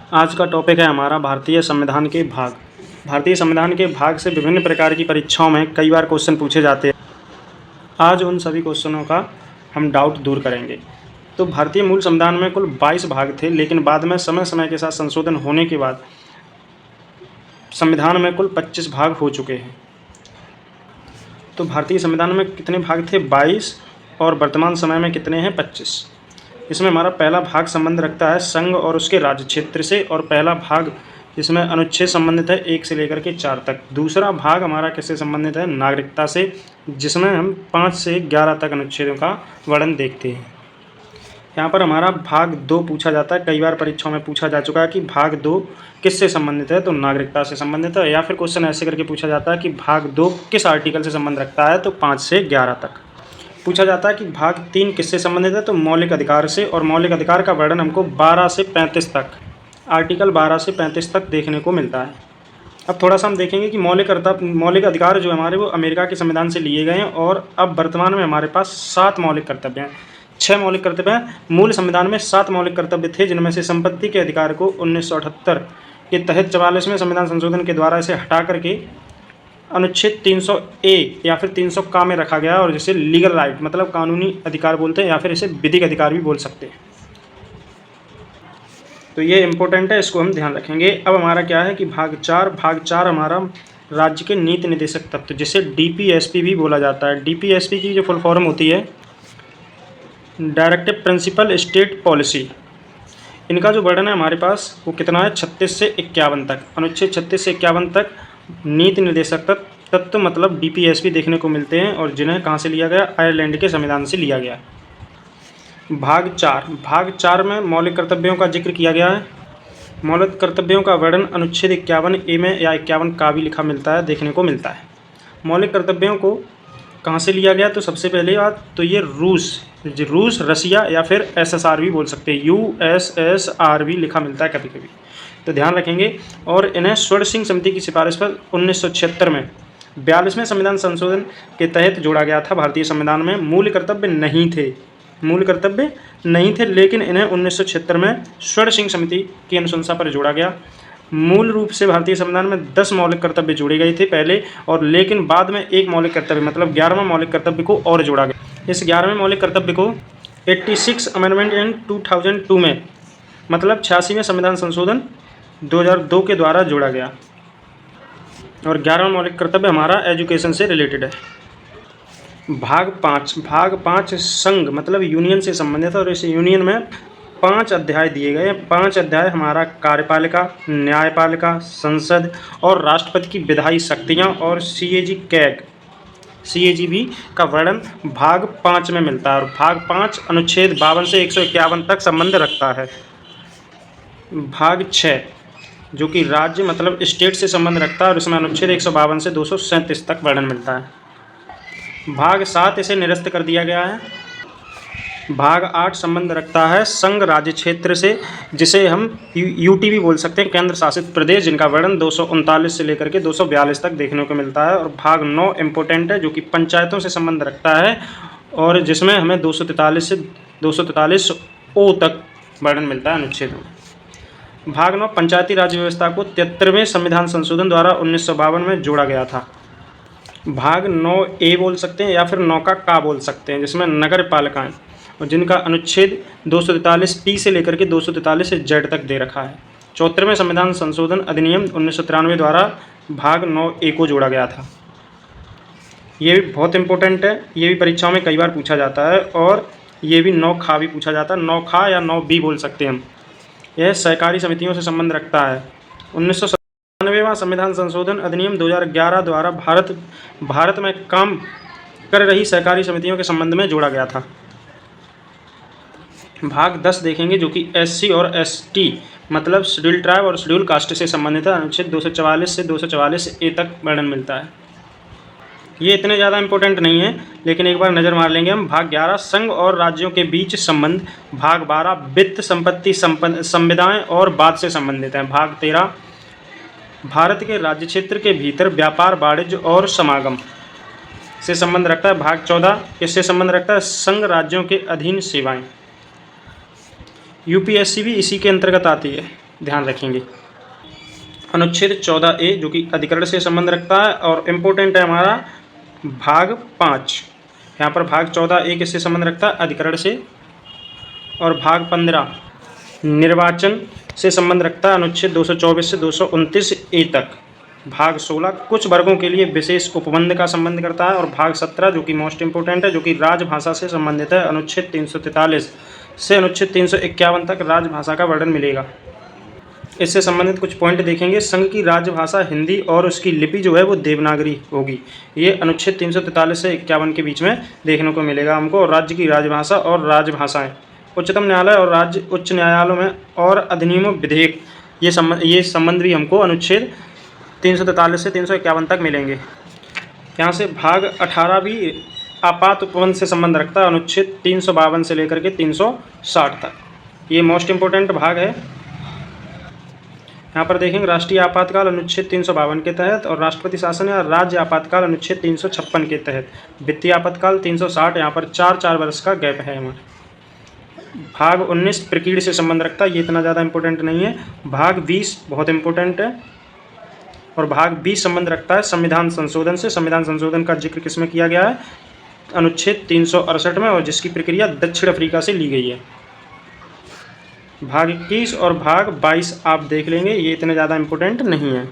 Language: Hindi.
आज का टॉपिक है हमारा भारतीय संविधान के भाग। भारतीय संविधान के भाग से विभिन्न प्रकार की परीक्षाओं में कई बार क्वेश्चन पूछे जाते हैं। आज उन सभी क्वेश्चनों का हम डाउट दूर करेंगे। तो भारतीय मूल संविधान में कुल 22 भाग थे, लेकिन बाद में समय समय के साथ संशोधन होने के बाद संविधान में कुल 25 भाग हो चुके हैं। तो भारतीय संविधान में कितने भाग थे? 22, और वर्तमान समय में कितने हैं? 25। इसमें हमारा पहला भाग संबंध रखता है संघ और उसके राज्य क्षेत्र से, और पहला भाग इसमें अनुच्छेद संबंधित है 1 से लेकर के 4 तक। दूसरा भाग हमारा किससे संबंधित है? नागरिकता से, जिसमें हम 5 से 11 तक अनुच्छेदों का वर्णन देखते हैं। यहाँ पर हमारा भाग 2 पूछा जाता है। कई बार परीक्षाओं में पूछा जा चुका है कि भाग 2 किससे संबंधित है, तो नागरिकता से संबंधित है। या फिर क्वेश्चन ऐसे करके पूछा जाता है कि भाग 2 किस आर्टिकल से संबंध रखता है, तो 5 से 11 तक। पूछा जाता है कि भाग 3 किससे संबंधित है, तो मौलिक अधिकार से, और मौलिक अधिकार का वर्णन हमको 12 से 35 तक, आर्टिकल 12 से 35 तक देखने को मिलता है। अब थोड़ा सा हम देखेंगे कि मौलिक अधिकार जो हमारे वो अमेरिका के संविधान से लिए गए हैं, और अब वर्तमान में हमारे पास 7 मौलिक कर्तव्य हैं। 6 मौलिक कर्तव्य हैं। मूल संविधान में 7 मौलिक कर्तव्य थे, जिनमें से संपत्ति के अधिकार को 1978 के तहत 44वें संविधान संशोधन के द्वारा इसे हटा करके अनुच्छेद 300A या फिर 300 का में रखा गया, और जिसे लीगल राइट मतलब कानूनी अधिकार बोलते हैं, या फिर इसे विधिक अधिकार भी बोल सकते हैं। तो ये इम्पोर्टेंट है, इसको हम ध्यान रखेंगे। अब हमारा क्या है कि भाग 4 हमारा राज्य के नीति निर्देशक तत्व, जिसे DPSP भी बोला जाता है। DPSP की जो फुल फॉर्म होती है डायरेक्टिव प्रिंसिपल स्टेट पॉलिसी। इनका जो वर्णन है हमारे पास वो कितना है? 36 से 51 तक। अनुच्छेद 36 से 51 तक नीति निर्देशक तत्व मतलब DPSP देखने को मिलते हैं, और जिन्हें कहाँ से लिया गया? आयरलैंड के संविधान से लिया गया। भाग 4 में मौलिक कर्तव्यों का जिक्र किया गया है। मौलिक कर्तव्यों का वर्णन अनुच्छेद 51A में या 51 का भी लिखा मिलता है, देखने को मिलता है। मौलिक कर्तव्यों को कहाँ से लिया गया? तो सबसे पहले बात तो ये रूस, रसिया या फिर SSR भी बोल सकते हैं। USSR भी लिखा मिलता है कभी कभी, तो ध्यान रखेंगे। और इन्हें स्वर्ण सिंह समिति की सिफारिश पर 1976 में 42वें संविधान संशोधन के तहत जोड़ा गया था। भारतीय संविधान में मूल कर्तव्य नहीं थे, लेकिन इन्हें 1976 में स्वर्ण सिंह समिति की अनुशंसा पर जोड़ा गया। मूल रूप से भारतीय संविधान में 10 मौलिक कर्तव्य जोड़े गए थे पहले, और लेकिन बाद में एक मौलिक कर्तव्य मतलब 11वां मौलिक कर्तव्य को और जोड़ा गया। इस 11वें मौलिक कर्तव्य को 86 अमेंडमेंट इन 2002 में मतलब 86वें संविधान संशोधन 2002 के द्वारा जोड़ा गया। और 11वां मौलिक कर्तव्य हमारा एजुकेशन से रिलेटेड है। भाग 5 संघ मतलब यूनियन से संबंधित है, और इस यूनियन में 5 अध्याय दिए गए हैं। 5 अध्याय हमारा कार्यपालिका, न्यायपालिका, संसद और राष्ट्रपति की विधायी शक्तियाँ, और CAG का वर्णन भाग 5 में मिलता है। और भाग 5 अनुच्छेद 52 से 151 तक संबंध रखता है। भाग 6 जो कि राज्य मतलब स्टेट से संबंध रखता है, और इसमें अनुच्छेद 152 से 237 तक वर्णन मिलता है। भाग 7 इसे निरस्त कर दिया गया है। भाग 8 संबंध रखता है संघ राज्य क्षेत्र से, जिसे हम UT भी बोल सकते हैं, केंद्र शासित प्रदेश, जिनका वर्णन 239 से लेकर के 242 तक देखने को मिलता है। और भाग 9 इम्पोर्टेंट है, जो कि पंचायतों से संबंध रखता है, और जिसमें हमें 243 से 243O तक वर्णन मिलता है अनुच्छेदों में। भाग 9 पंचायती राज व्यवस्था को 73वें संविधान संशोधन द्वारा 1952 में जोड़ा गया था। भाग 9A बोल सकते हैं, या फिर 9 का बोल सकते हैं, जिसमें नगर पालिकाएँ, और जिनका अनुच्छेद 243P से लेकर के 243Z तक दे रखा है। 74वें संविधान संशोधन अधिनियम 1993 द्वारा भाग 9A को जोड़ा गया था। ये भी बहुत इंपॉर्टेंट है, ये भी परीक्षाओं में कई बार पूछा जाता है, और ये भी 9 भी पूछा जाता है। 9 या 9B बोल सकते हैं हम। यह सहकारी समितियों से संबंध रखता है। 1997वां संविधान संशोधन अधिनियम 2011 द्वारा भारत में काम कर रही सहकारी समितियों के संबंध में जोड़ा गया था। भाग 10 देखेंगे, जो कि SC और ST मतलब शेड्यूल ट्राइब और शेड्यूल कास्ट से संबंधित है। अनुच्छेद 244 से 244A तक वर्णन मिलता है। ये इतने ज़्यादा इंपॉर्टेंट नहीं है, लेकिन एक बार नज़र मार लेंगे हम। भाग 11 संघ और राज्यों के बीच संबंध। भाग 12 वित्त, संपत्ति, संविदाएँ और बाद से संबंधित हैं। भाग 13 भारत के राज्य क्षेत्र के भीतर व्यापार, वाणिज्य और समागम से संबंध रखता है। भाग 14 इससे संबंध रखता है संघ राज्यों के अधीन सेवाएं। UPSC भी इसी के अंतर्गत आती है। ध्यान रखेंगे। अनुच्छेद 14A जो कि अधिकरण से संबंध रखता है और इम्पोर्टेंट है हमारा भाग 5। यहाँ पर भाग 14A किससे संबंध रखता है? अधिकरण से। और भाग 15 निर्वाचन से संबंध रखता है, अनुच्छेद 224 से 229A तक। भाग 16 कुछ वर्गों के लिए विशेष उपबंध का संबंध करता है। और भाग 17 जो कि मोस्ट इंपोर्टेंट है, जो कि राजभाषा से संबंधित है, अनुच्छेद 343 से अनुच्छेद 351 तक राजभाषा का वर्णन मिलेगा। इससे संबंधित कुछ पॉइंट देखेंगे। संघ की राजभाषा हिंदी और उसकी लिपि जो है वो देवनागरी होगी। ये अनुच्छेद 343 से 51 के बीच में देखने को मिलेगा हमको। और राज्य की राजभाषा और राजभाषाएं, उच्चतम न्यायालय और राज्य उच्च न्यायालयों में और अधिनियमों विधेयक, ये संबंध भी हमको अनुच्छेद 343 से 351 तक मिलेंगे। यहाँ से भाग 18 भी आपात उपबंध से संबंध रखता है, अनुच्छेद 352 से लेकर के 360 तक। ये मोस्ट इम्पोर्टेंट भाग है। यहाँ पर देखेंगे राष्ट्रीय आपातकाल अनुच्छेद 352 के तहत और राष्ट्रपति शासन या राज्य आपातकाल अनुच्छेद 356 के तहत। वित्तीय आपातकाल 360, यहाँ पर 4 वर्ष का गैप है हमारे। भाग 19 प्रकीर्ण से संबंध रखता है, ये इतना ज़्यादा इंपॉर्टेंट नहीं है। भाग 20 बहुत इंपॉर्टेंट है। और भाग 20 संबंध रखता है संविधान संशोधन से। संविधान संशोधन का जिक्र किसमें किया गया है? अनुच्छेद 368 में, और जिसकी प्रक्रिया दक्षिण अफ्रीका से ली गई है। भाग 21 और भाग 22 आप देख लेंगे, ये इतने ज़्यादा इंपॉर्टेंट नहीं है।